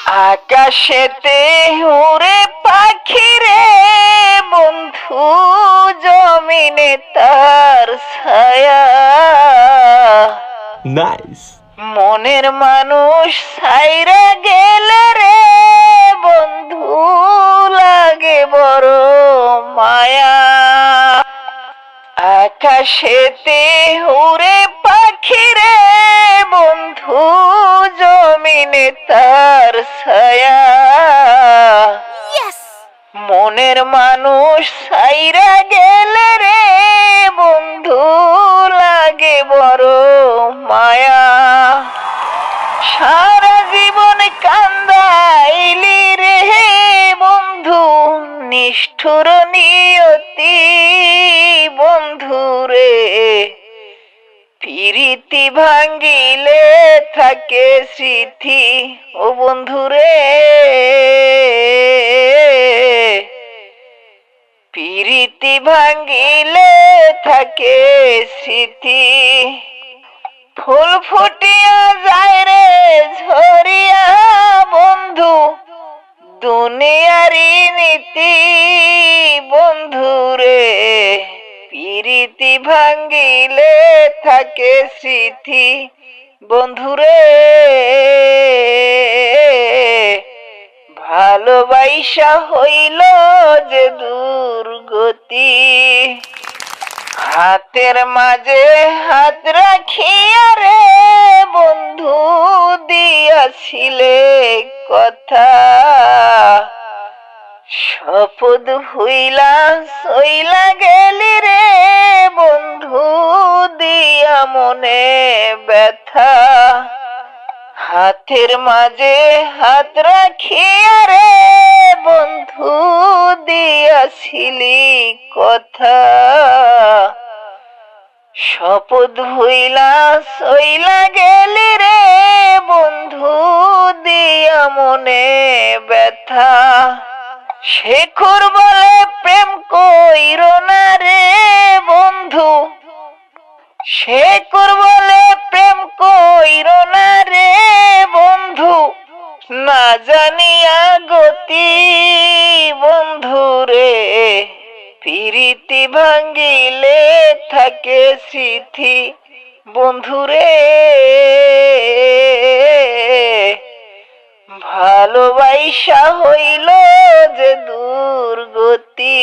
আকাশেতে উড়ে পাখি রে বন্ধু, জমিনে তার ছায়া। নাইস। মনের মানুষ ছাইরা গেলে রে বন্ধু, লাগে বড় মায়া। আকাশেতে উড়ে পাখি রে বন্ধু, জমিনে তার ছায়া। মনের মানুষ ছাইরা গেলে রে বন্ধু, লাগে বড় মায়া। সারা জীবন কান্দাইলি রে বন্ধু, নিষ্ঠুর নিয়তি বন্ধু রে। প্রীতি ভাঙ্গিলে থাকে স্মৃতি ও বন্ধু রে। প্রীতি ভাঙ্গিলে থাকে স্মৃতি। ফুল ফুটিয়া যায় রে ঝরিয়া বন্ধু, দুনিয়ারি নীতি বন্ধু রে। প্রীতি ভাঙ্গিলে থাকে স্মৃতি বন্ধু রে। ভালোবাসা হইল যে দুর্গতি, হাতের মাঝে হাত রাখিয়া রে বন্ধু, দিয়াছিলে কথা। শপথ হইলা সইলা গেলি রে বন্ধু, দিয়া মনে ব্যথা। হাতের মাঝে হাত রাখিয়া রে বন্ধু, দিয়াছিলি কথা। শপথ হইলা সইলা গেলি রে বন্ধু, দিয়া মনে ব্যথা। শেখর বলে প্রেম কইরো না রে বন্ধু, শেখর বলে প্রেম কইরো না রে বন্ধু, না জানিয়া গতি বন্ধু রে। প্রীতি ভাঙ্গিলে থাকে স্মৃতি বন্ধু রে। ভালোবাসা হইল যে দুর্গতি।